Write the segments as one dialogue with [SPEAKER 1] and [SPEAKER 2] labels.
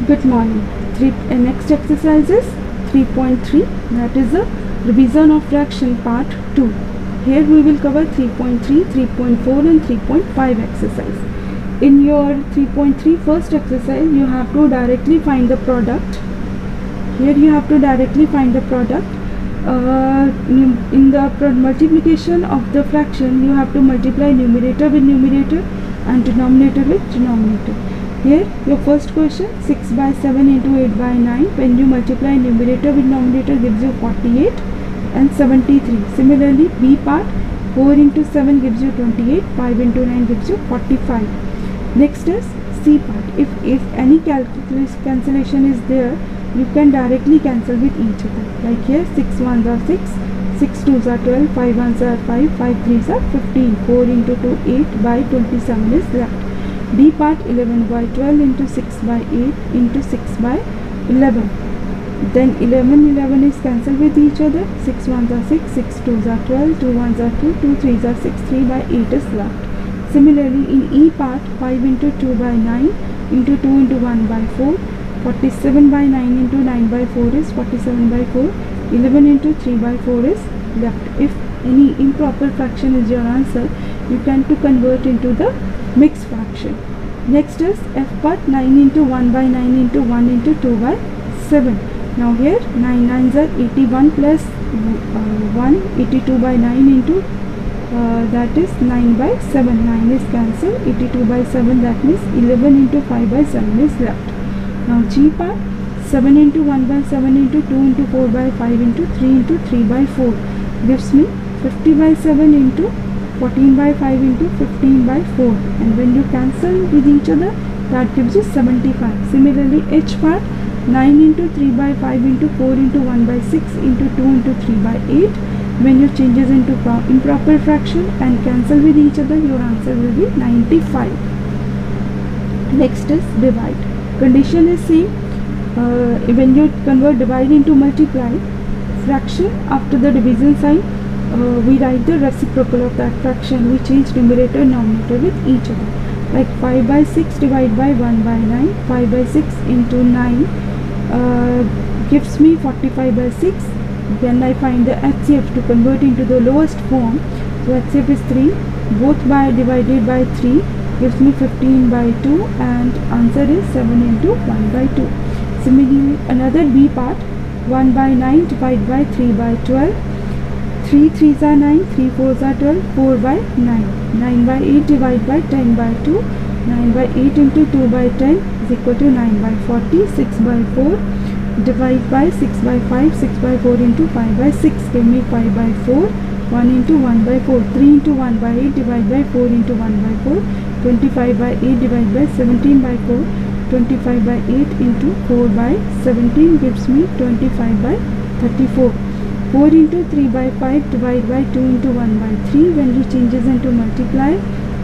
[SPEAKER 1] Good morning. Next exercise is 3.3, that is the revision of fraction part 2. Here we will cover 3.3, 3.4 and 3.5 exercise. In your 3.3 first exercise, you have to directly find the product. Here you have to directly find the product. In the multiplication of the fraction, you have to multiply numerator with numerator and denominator with denominator. Here your first question, 6 by 7 into 8 by 9, when you multiply numerator with denominator gives you 48 and 73. Similarly, B part, 4 into 7 gives you 28, 5 into 9 gives you 45. Next is C part. If any cancellation is there, you can directly cancel with each other. Like here, 6 ones are 6, 6 twos are 12, 5 ones are 5, 5 threes are 15, 4 into 2, 8 by 27 is left. D part, 11 by 12 into 6 by 8 into 6 by 11. Then 11 is cancelled with each other. 6 ones are 6, 6 twos are 12, 2 ones are 2, 2 threes are 6, 3 by 8 is left. Similarly, in E part, 5 into 2 by 9 into 2 into 1 by 4. 47 by 9 into 9 by 4 is 47 by 4. 11 into 3 by 4 is left. If any improper fraction is your answer, you can convert into the mixed fraction. Next is F part, 9 into 1 by 9 into 1 into 2 by 7. Now here 9 nines are 81 plus 1, 82 by 9 into that is 9 by 7. 9 is cancelled. 82 by 7, that means 11 into 5 by 7 is left. Now G part, 7 into 1 by 7 into 2 into 4 by 5 into 3 into 3 by 4 gives me 50 by 7 into 14 by 5 into 15 by 4, and when you cancel with each other, that gives you 75. Similarly, H part, 9 into 3 by 5 into 4 into 1 by 6 into 2 into 3 by 8. When you changes into improper fraction and cancel with each other, your answer will be 95. Next is divide. Condition is same. When you convert divide into multiply fraction, after the division sign, we write the reciprocal of that fraction. We change numerator and denominator with each other. Like 5 by 6 divided by 1 by 9. 5 by 6 into 9 gives me 45 by 6. Then I find the HCF to convert into the lowest form. So HCF is 3. Both by divided by 3 gives me 15 by 2, and answer is 7 into 1 by 2. Similarly, another B part, 1 by 9 divided by 3 by 12. 3 threes are 9, 3 fours are 12, 4 by 9. 9 by 8 divided by 10 by 2. 9 by 8 into 2 by 10 is equal to 9 by 40. 6 by 4 divide by 6 by 5. 6 by 4 into 5 by 6 give me 5 by 4. 1 into 1 by 4. 3 into 1 by 8 divided by 4 into 1 by 4. 25 by 8 divided by 17 by 4. 25 by 8 into 4 by 17 gives me 25 by 34. 4 into 3 by 5 divided by 2 into 1 by 3. When you changes into multiply,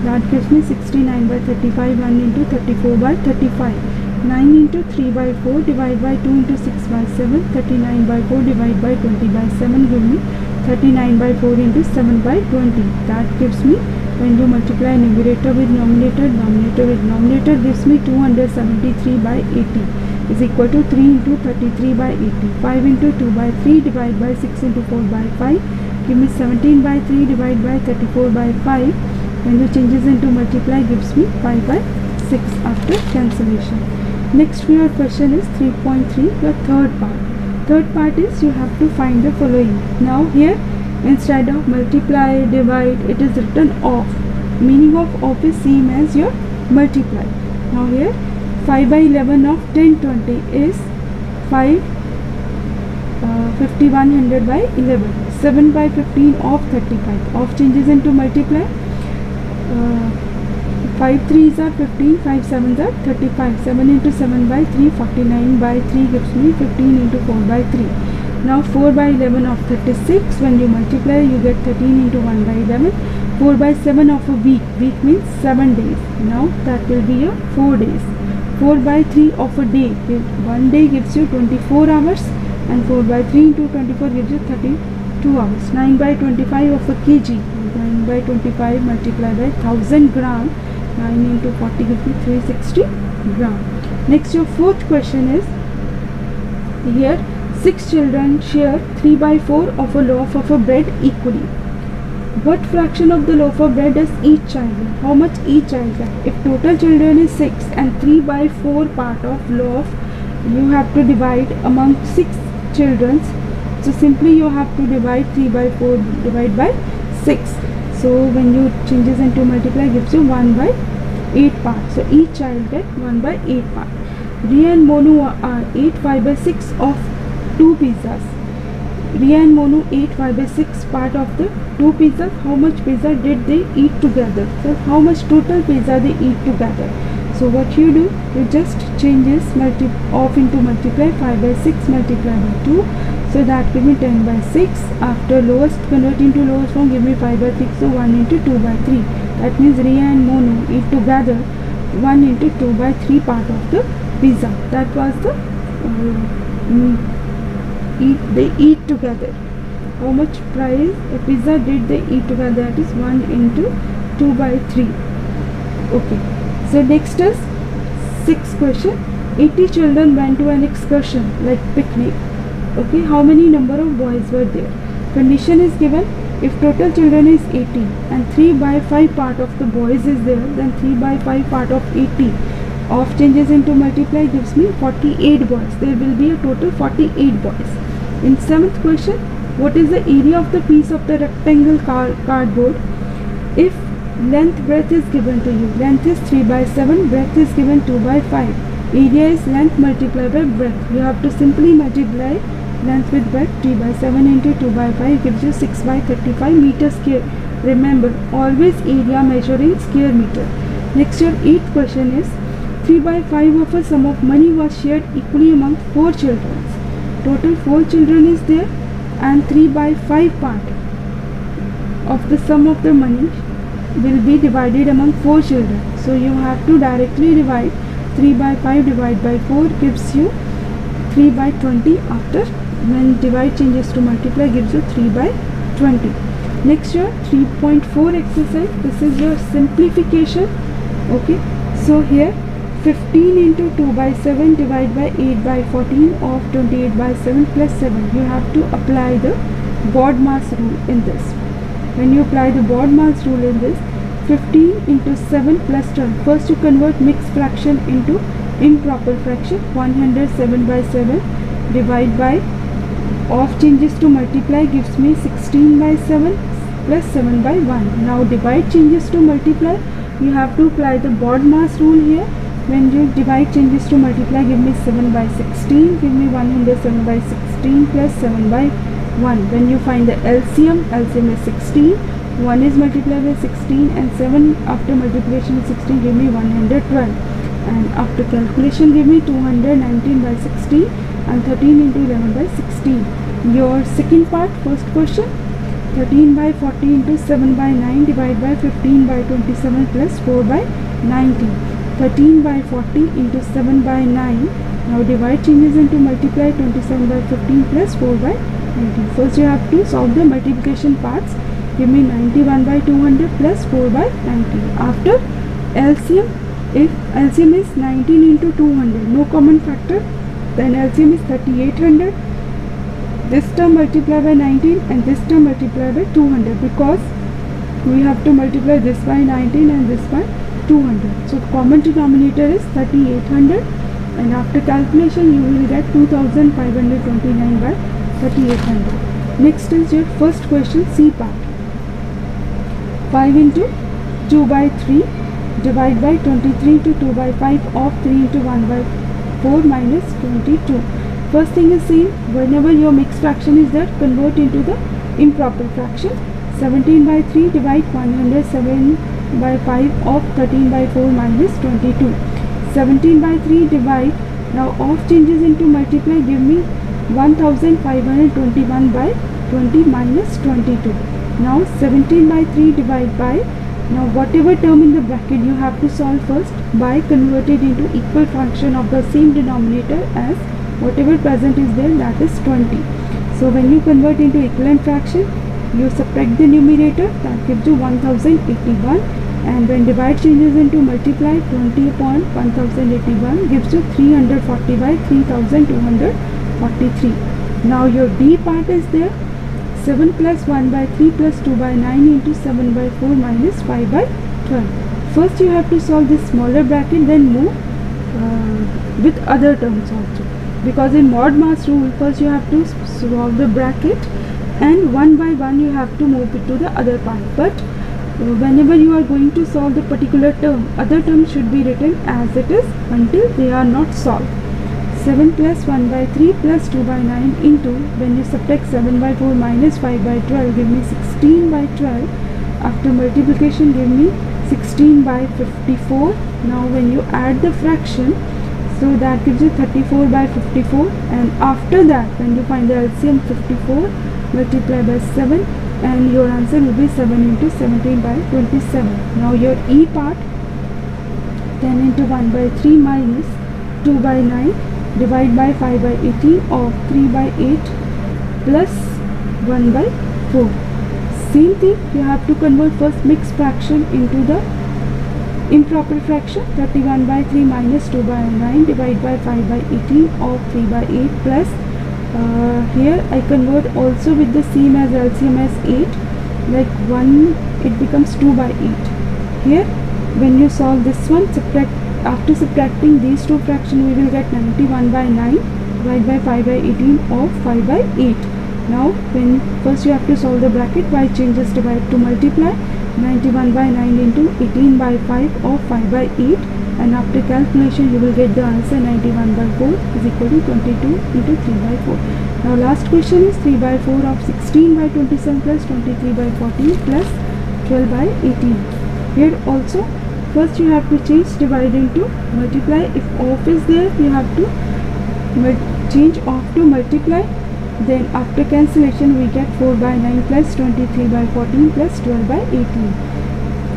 [SPEAKER 1] that gives me 69 by 35. 1 into 34 by 35. 9 into 3 by 4 divided by 2 into 6 by 7. 39 by 4 divided by 20 by 7 give me 39 by 4 into 7 by 20. That gives me, when you multiply numerator with denominator, denominator with denominator gives me 273 by 80 is equal to 3 into 33 by 80. 5 into 2 by 3 divided by 6 into 4 by 5 give me 17 by 3 divided by 34 by 5. When you changes into multiply gives me 5 by 6 after cancellation. Next your question is 3.3, your third part. Third part is you have to find the following. Now here, instead of multiply, divide, it is written off. Meaning of off is same as your multiply. Now here 5 by 11 of 1020 is 5 5100 by 11. 7 by 15 of 35. Of changes into multiply. 5 threes are 15, 5 sevens are 35. 7 into 7 by 3, 49 by 3 gives me 15 into 4 by 3. Now 4 by 11 of 36. When you multiply, you get 13 into 1 by 11. 4 by 7 of a week. Week means 7 days. Now that will be your 4 days. 4 by 3 of a day. 1 day gives you 24 hours, and 4 by 3 into 24 gives you 32 hours. 9 by 25 of a kg. 9 by 25 multiplied by 1000 gram. 9 into 40 gives me 360 gram. Next, your fourth question is here 6 children share 3 by 4 of a loaf of a bread equally. What fraction of the loaf of bread does each child get? How much each child get? If total children is 6 and 3 by 4 part of loaf, you have to divide among 6 children. So simply you have to divide 3 by 4 divide by 6. So when you changes into multiply, gives you 1 by 8 parts. So each child get 1 by 8 parts. Ria and Monu are 8 5 by 6 of 2 pizzas. Ria and Monu ate 5 by 6 part of the 2 pizzas. How much pizza did they eat together? So how much total pizza they eat together? So what you do, you just changes off into multiply 5 by 6 multiply by 2. So that give me 10 by 6. After lowest, convert into lowest form, give me 5 by 6. So 1 into 2 by 3. That means Ria and Monu eat together 1 into 2 by 3 part of the pizza. That was the they eat together. How much price a pizza did they eat together? That is 1 into 2 by 3. Okay. So next is 6th question. 80 children went to an excursion like picnic. Okay. How many number of boys were there? Condition is given. If total children is 80 and 3 by 5 part of the boys is there, then 3 by 5 part of 80 of changes into multiply gives me 48 boys. There will be a total 48 boys. In 7th question, what is the area of the piece of the rectangle cardboard? If length breadth is given to you, length is 3 by 7, breadth is given 2 by 5. Area is length multiplied by breadth. You have to simply multiply length with breadth. 3 by 7 into 2 by 5 gives you 6 by 35 meter square. Remember, always area measure in square meter. Next, your 8th question is 3 by 5 of a sum of money was shared equally among 4 children. Total 4 children is there and 3 by 5 part of the sum of the money will be divided among 4 children. So you have to directly divide 3 by 5 divided by 4 gives you 3 by 20. After when divide changes to multiply gives you 3 by 20. Next, your 3.4 exercise. This is your simplification. Okay. So here 15 into 2 by 7 divided by 8 by 14 of 28 by 7 plus 7. You have to apply the BODMAS rule in this. When you apply the BODMAS rule in this, 15 into 7 plus 12. First you convert mixed fraction into improper fraction. 107 by 7 divided by of changes to multiply gives me 16 by 7 plus 7 by 1. Now divide changes to multiply. You have to apply the BODMAS rule here. When you divide changes to multiply, give me 7 by 16, give me 107 by 16 plus 7 by 1. When you find the LCM, LCM is 16, 1 is multiplied by 16 and 7 after multiplication is 16, give me 112. And after calculation, give me 219 by 16 and 13 into 11 by 16. Your second part, first question, 13 by 40 into 7 by 9 divided by 15 by 27 plus 4 by 19. 13 by 40 into 7 by 9. Now divide changes into multiply 27 by 15 plus 4 by 19. First you have to solve the multiplication parts. Give me 91 by 200 plus 4 by 19. After LCM, if LCM is 19 into 200, no common factor, then LCM is 3800. This term multiply by 19 and this term multiply by 200 because we have to multiply this by 19 and this by 200. So common denominator is 3800 and after calculation you will get 2529 by 3800. Next is your first question, C part. 5 into 2 by 3 divided by 23 to 2 by 5 of 3 into 1 by 4 minus 22. First thing is same, whenever your mixed fraction is there, convert into the improper fraction. 17 by 3 divide 107 by 5 of 13 by 4 minus 22. 17 by 3 divide, now of changes into multiply, give me 1521 by 20 minus 22. Now 17 by 3 divide by, now whatever term in the bracket you have to solve first by converted into equal fraction of the same denominator as whatever present is there, that is 20. So when you convert into equivalent fraction, you subtract the numerator, that gives you 1081 and when divide changes into multiply, 20 upon 1081 gives you 340 by 3243. Now your D part is there. 7 plus 1 by 3 plus 2 by 9 into 7 by 4 minus 5 by 12. First you have to solve this smaller bracket, then move with other terms also, because in mod mass rule first you have to solve the bracket and one by one you have to move it to the other part. But whenever you are going to solve the particular term, other terms should be written as it is until they are not solved. 7 plus 1 by 3 plus 2 by 9 into, when you subtract 7 by 4 minus 5 by 12 give me 16 by 12. After multiplication give me 16 by 54. Now when you add the fraction, so that gives you 34 by 54, and after that when you find the LCM, 54 multiply by 7 and your answer will be 7 into 17 by 27. Now your E part, 10 into 1 by 3 minus 2 by 9 divide by 5 by 18 of 3 by 8 plus 1 by 4. Same thing, you have to convert first mixed fraction into the improper fraction. 31 by 3 minus 2 by 9 divide by 5 by 18 of 3 by 8 plus here I convert also with the same as LCM as 8, like 1 it becomes 2 by 8. Here when you solve this one, after subtracting these two fractions we will get 91 by 9 divided by 5 by 18 of 5 by 8. Now when first you have to solve the bracket by changes divide to multiply. 91 by 9 into 18 by 5 of 5 by 8, and after calculation you will get the answer 91 by 4 is equal to 22 into 3 by 4. Now last question is 3 by 4 of 16 by 27 plus 23 by 14 plus 12 by 18. Here also first you have to change divide into multiply. If off is there you have to change off to multiply. Then after cancellation we get 4 by 9 plus 23 by 14 plus 12 by 18.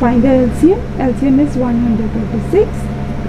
[SPEAKER 1] Find the LCM. LCM is 126.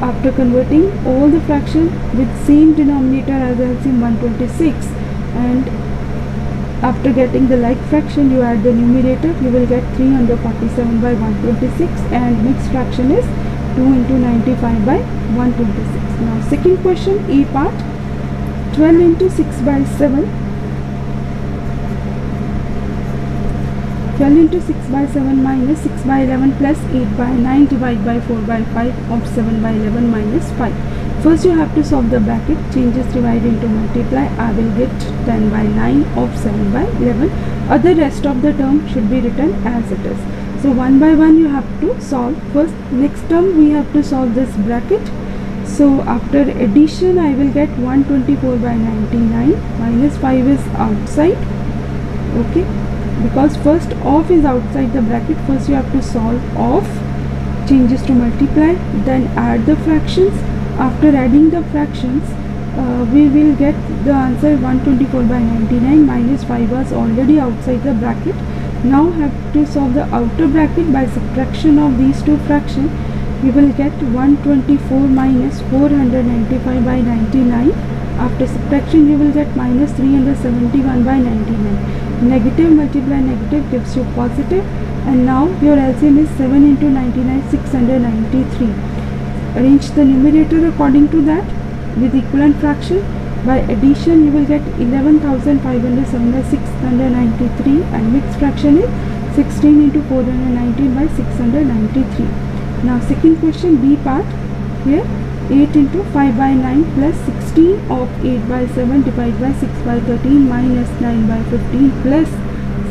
[SPEAKER 1] After converting all the fraction with same denominator as LCM, 126, and after getting the like fraction you add the numerator, you will get 347 by 126, and mixed fraction is 2 into 95 by 126. Now second question, A part, 12 into 6 by 7. 12 into 6 by 7 minus 6 by 11 plus 8 by 9 divided by 4 by 5 of 7 by 11 minus 5. First you have to solve the bracket, changes divide into multiply. I will get 10 by 9 of 7 by 11. Other rest of the term should be written as it is. So one by one you have to solve. First next term we have to solve this bracket. So after addition I will get 124 by 99 minus 5 is outside. Okay, because first off is outside the bracket, first you have to solve off, changes to multiply, then add the fractions. After adding the fractions we will get the answer 124 by 99 minus 5 was already outside the bracket. Now have to solve the outer bracket by subtraction of these two fractions. You will get 124 minus 495 by 99. After subtraction you will get minus 371 by 99. Negative multiply negative gives you positive, and now your LCM is 7 into 99, 693. Arrange the numerator according to that with equivalent fraction. By addition you will get 11,507 by 693, and mixed fraction is 16 into 419 by 693. Now second question, B part. Here 8 into 5 by 9 plus 16 of 8 by 7 divided by 6 by 13 minus 9 by 15 plus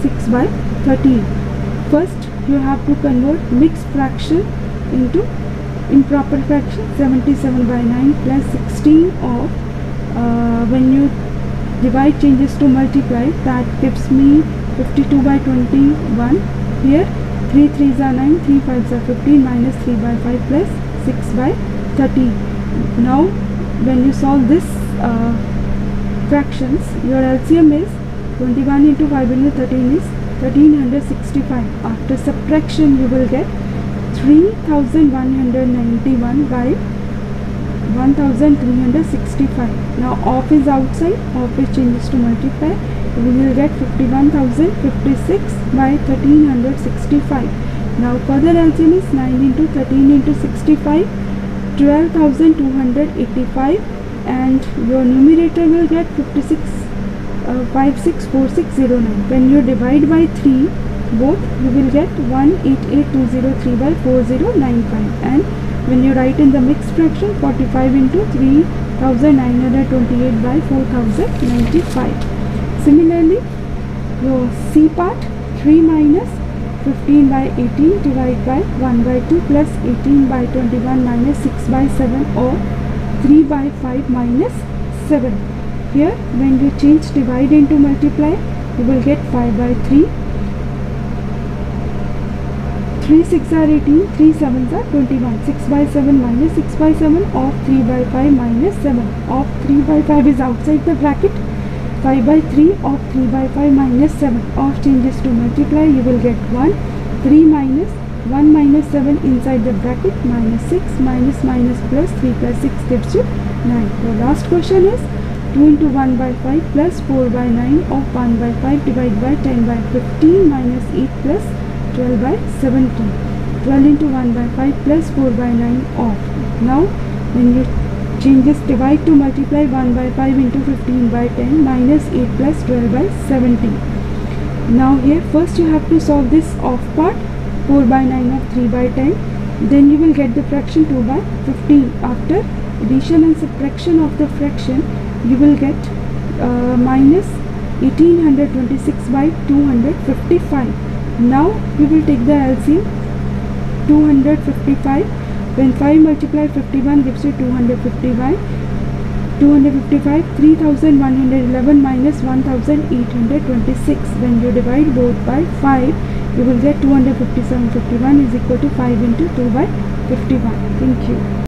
[SPEAKER 1] 6 by 13. First you have to convert mixed fraction into improper fraction. 77 by 9 plus 16 of when you divide changes to multiply, that gives me 52 by 21. Here 3 3s are 9, 3 5s are 15 minus 3 by 5 plus 6 by 13. Now when you solve this fractions, your LCM is 21 into 5 into 13 is 1365. After subtraction you will get 3191 by 1365. Now off is outside, off is changes to multiply. We will get 51,056 by 1365. Now further LCM is 9 into 13 into 65, 12,285, and your numerator will get 564609. When you divide by 3 both, you will get 188,203 by 4095, and when you write in the mixed fraction, 45 into 3,928 by 4,095. Similarly, your C part, 3 minus 15 by 18 divided by 1 by 2 plus 18 by 21 minus 6 by 7, or 3 by 5 minus 7. Here when you change divide into multiply, you will get 5 by 3, 3 6 are 18, 3 7s are 21, 6 by 7 minus 6 by 7 of 3 by 5 minus 7, of 3 by 5 is outside the bracket, 5 by 3 of 3 by 5 minus 7, of changes to multiply, you will get 1, 3 minus 1 minus 7 inside the bracket, minus 6 minus minus plus 3 plus 6 gives you 9. The last question is 2 into 1 by 5 plus 4 by 9 of 1 by 5 divided by 10 by 15 minus 8 plus 12 by 17. 12 into 1 by 5 plus 4 by 9 of. Now when you changes divide to multiply, 1 by 5 into 15 by 10 minus 8 plus 12 by 17. Now here first you have to solve this off part, 4 by 9 of 3 by 10, then you will get the fraction 2 by 15. After addition and subtraction of the fraction, you will get minus 1826 by 255. Now we will take the LCM, 255. When 5 multiplied 51 gives you 255. 3111 minus 1826. When you divide both by 5, you will get 257. 51 is equal to 5 into 2 by 51. Thank you.